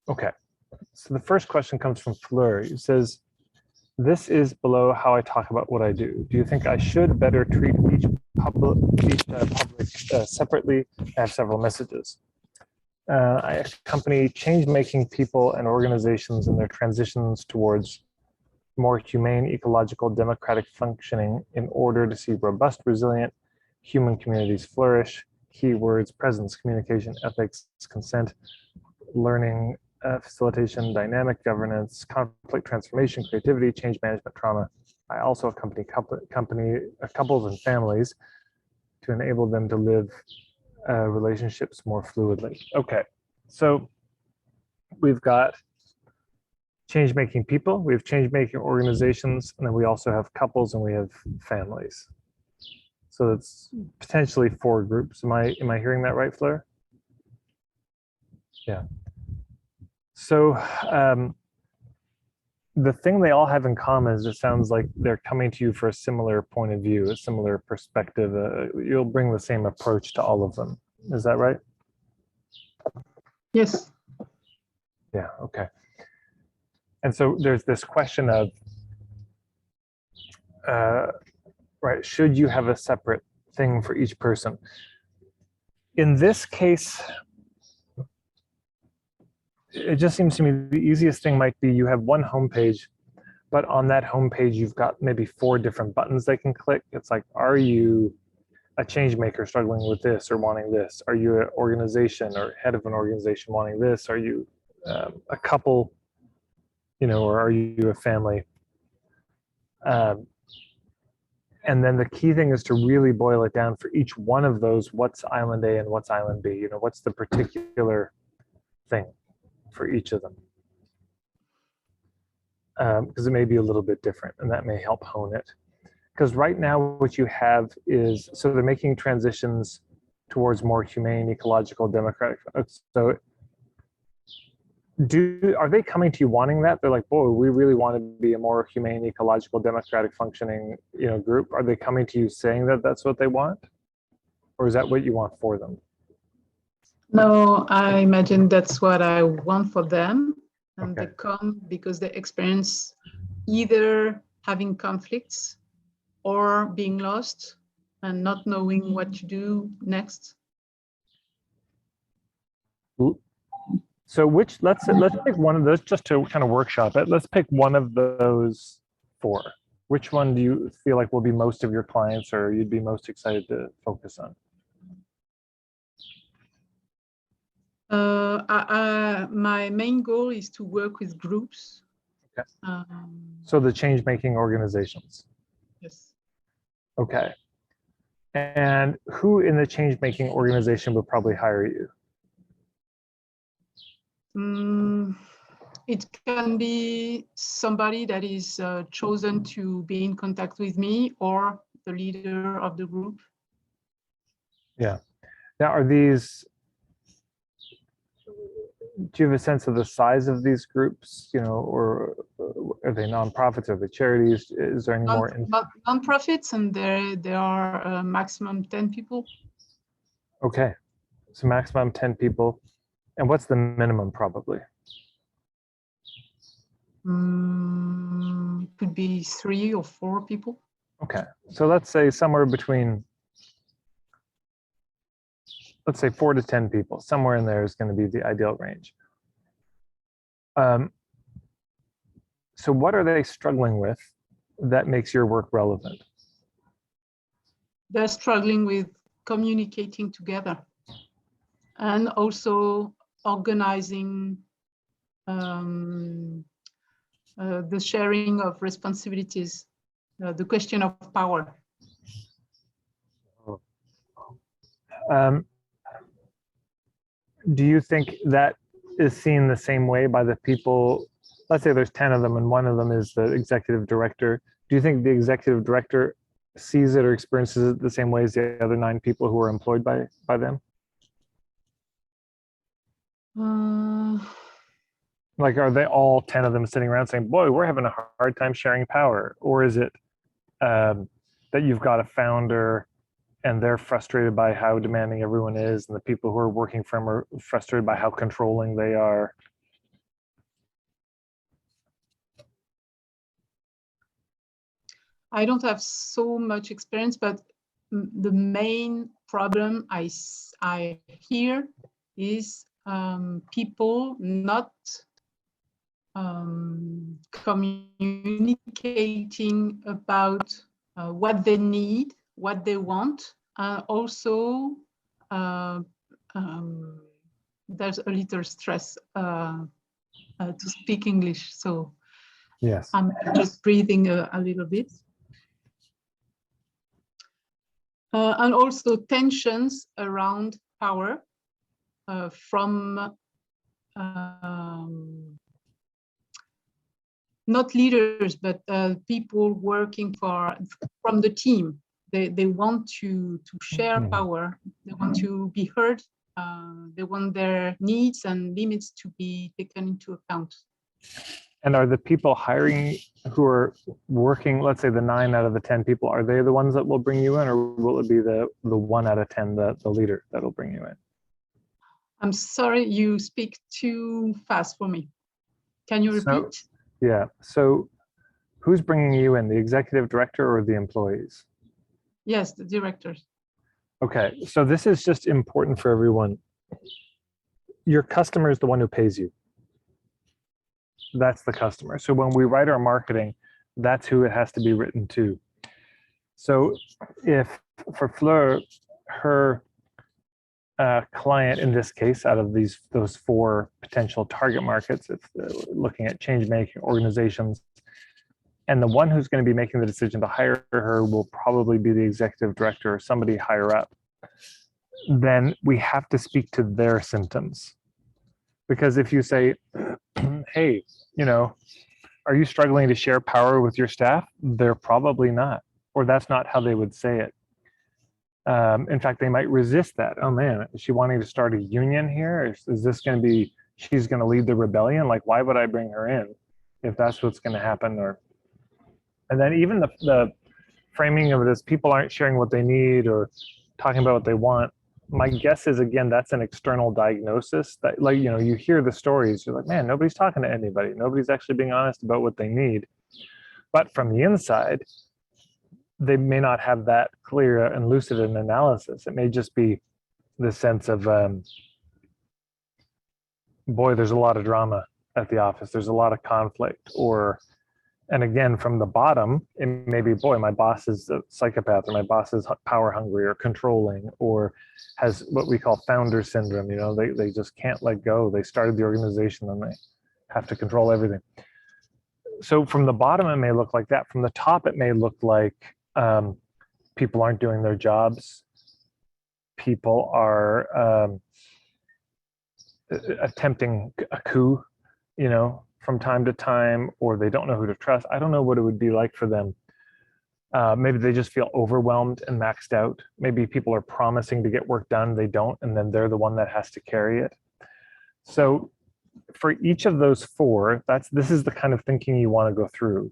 Okay, so the first question comes from Fleur. It says, this is below how I talk about what I do. Do you think I should better treat each public separately? I have several messages. I accompany change-making people and organizations in their transitions towards more humane, ecological, democratic functioning in order to see robust, resilient human communities flourish. Keywords: presence, communication, ethics, consent, learning, facilitation, dynamic governance, conflict transformation, creativity, change management, trauma. I also accompany couples and families to enable them to live relationships more fluidly. Okay, so we've got change-making people, we have change-making organizations, and then we also have couples and we have families. So it's potentially 4 groups. Am I hearing that right, Fleur? Yeah. So the thing they all have in common is it sounds like they're coming to you for a similar point of view, a similar perspective. You'll bring the same approach to all of them. Is that right? Yes. Yeah, okay. And so there's this question of, right, should you have a separate thing for each person? In this case, it just seems to me the easiest thing might be you have one homepage, but on that homepage, you've got maybe 4 different buttons they can click. It's like, are you a change maker struggling with this or wanting this? Are you an organization or head of an organization wanting this? Are you a couple, or are you a family? And then the key thing is to really boil it down for each one of those. What's island A and what's island B? What's the particular thing for each of them? Because it may be a little bit different, and that may help hone it. Because right now what you have is, so they're making transitions towards more humane, ecological, democratic. So are they coming to you wanting that? They're like, boy, we really want to be a more humane, ecological, democratic functioning group. Are they coming to you saying that that's what they want? Or is that what you want for them? No, I imagine that's what I want for them. And Okay. they come because they experience either having conflicts or being lost and not knowing what to do next. So let's pick one of those just to kind of workshop it. Let's pick one of those 4. Which one do you feel like will be most of your clients or you'd be most excited to focus on? My main goal is to work with groups. Okay. So the change-making organizations. Yes. Okay. And who in the change-making organization would probably hire you? It can be somebody that is chosen to be in contact with me or the leader of the group. Yeah. Now, do you have a sense of the size of these groups, or are they nonprofits, are they charities? Is there any more? Nonprofits, and there are maximum 10 people. Okay, so maximum 10 people. And what's the minimum probably? Could be 3 or 4 people. Okay, so let's say somewhere between, let's say 4 to 10 people. Somewhere in there is going to be the ideal range. So what are they struggling with that makes your work relevant? They're struggling with communicating together and also organizing the sharing of responsibilities, the question of power. Do you think that is seen the same way by the people? Let's say there's 10 of them and one of them is the executive director. Do you think the executive director sees it or experiences it the same way as the other 9 people who are employed by them? Like, are they all 10 of them sitting around saying, boy, we're having a hard time sharing power? Or is it that you've got a founder and they're frustrated by how demanding everyone is, and the people who are working for him are frustrated by how controlling they are? I don't have so much experience, but the main problem I hear is people not communicating about what they need, what they want. Also, there's a little stress to speak English, so Yes. I'm just breathing a little bit. And also tensions around power from not leaders, but people working from the team. They want to share power. They want to be heard. They want their needs and limits to be taken into account. And are the people hiring who are working, let's say the 9 out of the 10 people, are they the ones that will bring you in, or will it be the 1 out of 10, the leader that'll bring you in? I'm sorry, you speak too fast for me. Can you repeat? So, yeah. So who's bringing you in, the executive director or the employees? Yes, the directors. Okay. So this is just important for everyone. Your customer is the one who pays you. That's the customer. So when we write our marketing, that's who it has to be written to. So if for Fleur, her client in this case, out of those 4 potential target markets, if looking at change making organizations, and the one who's going to be making the decision to hire her will probably be the executive director or somebody higher up, then we have to speak to their symptoms. Because if you say, hey, are you struggling to share power with your staff? They're probably not, or that's not how they would say it. In fact, they might resist that. Oh man, is she wanting to start a union here? Is this going to be, she's going to lead the rebellion? Like, why would I bring her in if that's what's going to happen? And then even the framing of it as people aren't sharing what they need or talking about what they want. My guess is, again, that's an external diagnosis that, like, you hear the stories, you're like, man, nobody's talking to anybody. Nobody's actually being honest about what they need. But from the inside, they may not have that clear and lucid an analysis. It may just be the sense of, boy, there's a lot of drama at the office. There's a lot of conflict. And again, from the bottom, it may be, boy, my boss is a psychopath, or my boss is power hungry or controlling, or has what we call founder syndrome. They just can't let go. They started the organization and they have to control everything. So from the bottom, it may look like that. From the top, it may look like people aren't doing their jobs. People are attempting a coup, from time to time, or they don't know who to trust. I don't know what it would be like for them. Maybe they just feel overwhelmed and maxed out. Maybe people are promising to get work done, they don't, and then they're the one that has to carry it. So for each of those 4, this is the kind of thinking you want to go through.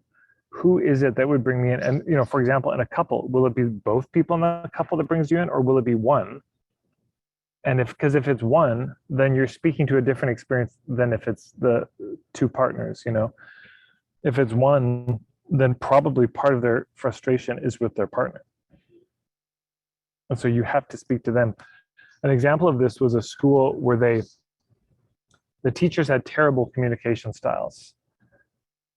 Who is it that would bring me in? And for example, in a couple, will it be both people in the couple that brings you in, or will it be one? And because if it's one, then you're speaking to a different experience than if it's the 2 partners. If it's one, then probably part of their frustration is with their partner. And so you have to speak to them. An example of this was a school where the teachers had terrible communication styles.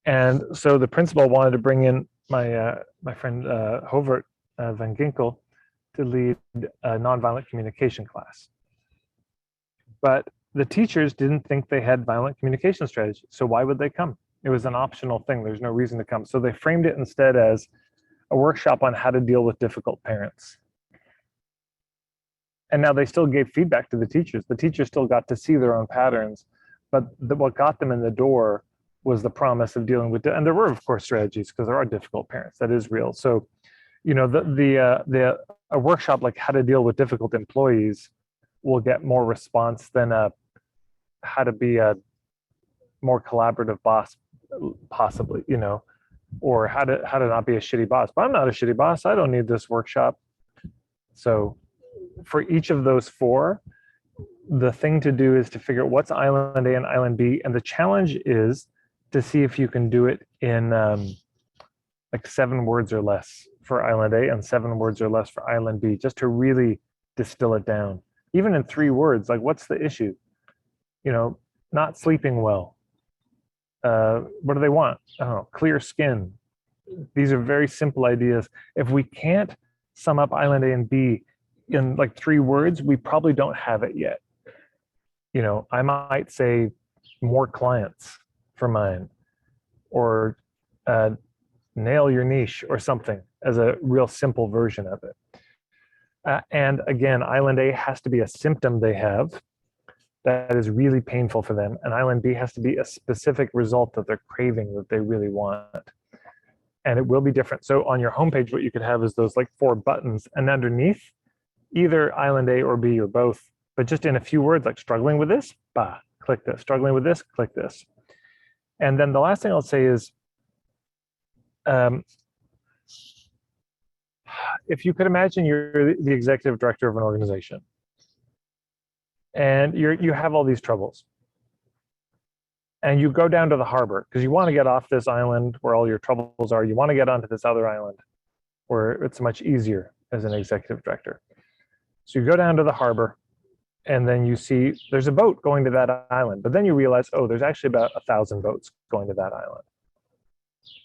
And so the principal wanted to bring in my friend Hovert van Ginkel to lead a nonviolent communication class. But the teachers didn't think they had violent communication strategy. So why would they come? It was an optional thing. There's no reason to come. So they framed it instead as a workshop on how to deal with difficult parents. And now they still gave feedback to the teachers. The teachers still got to see their own patterns, but what got them in the door was the promise of dealing with, and there were, of course, strategies, because there are difficult parents. That is real. So, a workshop like how to deal with difficult employees will get more response than how to be a more collaborative boss, possibly, or how to not be a shitty boss. But I'm not a shitty boss. I don't need this workshop. So for each of those 4, the thing to do is to figure out what's island A and island B. And the challenge is to see if you can do it in like 7 words or less for island A and 7 words or less for island B, just to really distill it down. Even in 3 words, like what's the issue? You know, not sleeping well. What do they want? I don't know, clear skin. These are very simple ideas. If we can't sum up island A and B in like 3 words, we probably don't have it yet. You know, I might say more clients for mine, or nail your niche or something as a real simple version of it. And again, island A has to be a symptom they have that is really painful for them, and island B has to be a specific result that they're craving, that they really want. And it will be different. So on your homepage, what you could have is those like 4 buttons, and underneath either island A or B or both, but just in a few words, like struggling with this, bah, click this, struggling with this, click this. And then the last thing I'll say is, if you could imagine you're the executive director of an organization, and you have all these troubles, and you go down to the harbor because you want to get off this island where all your troubles are. You want to get onto this other island where it's much easier as an executive director. So you go down to the harbor, and then you see there's a boat going to that island, but then you realize, oh, there's actually about 1,000 boats going to that island.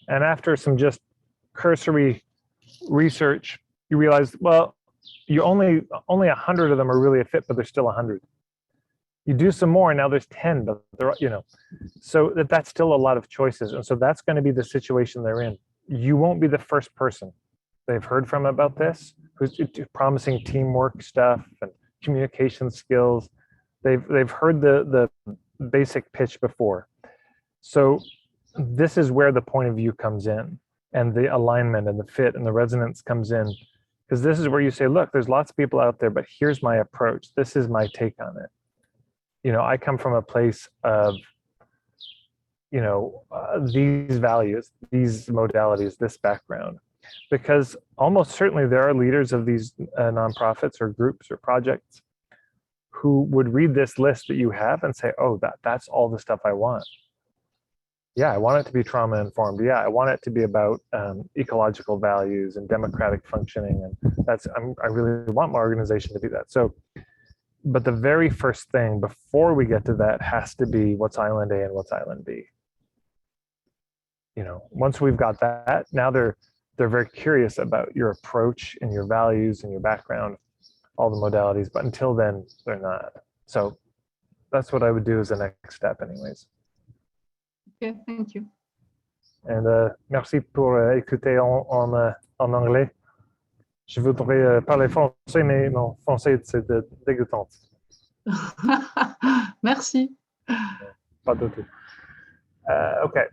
And after some just cursory research, you realize, well, you only 100 of them are really a fit, but there's still 100. You do some more, and now there's 10, but they're, you know, so that's still a lot of choices. And so that's going to be the situation they're in. You won't be the first person they've heard from about this, who's promising teamwork stuff and communication skills. They've heard the basic pitch before. So this is where the point of view comes in, and the alignment and the fit and the resonance comes in, because this is where you say, look, there's lots of people out there, but here's my approach. This is my take on it. You know, I come from a place of, you know, these values, these modalities, this background, because almost certainly there are leaders of these nonprofits or groups or projects who would read this list that you have and say, oh, that's all the stuff I want. Yeah, I want it to be trauma informed. Yeah, I want it to be about ecological values and democratic functioning. And I really want my organization to be that. So, but the very first thing before we get to that has to be what's island A and what's island B. You know, once we've got that, now they're very curious about your approach and your values and your background, all the modalities, but until then, they're not. So that's what I would do as the next step anyways. Okay, thank you. And merci pour écouter en anglais. Je voudrais parler français, mais mon français, c'est dégoûtant. Merci. Pas du tout. Okay.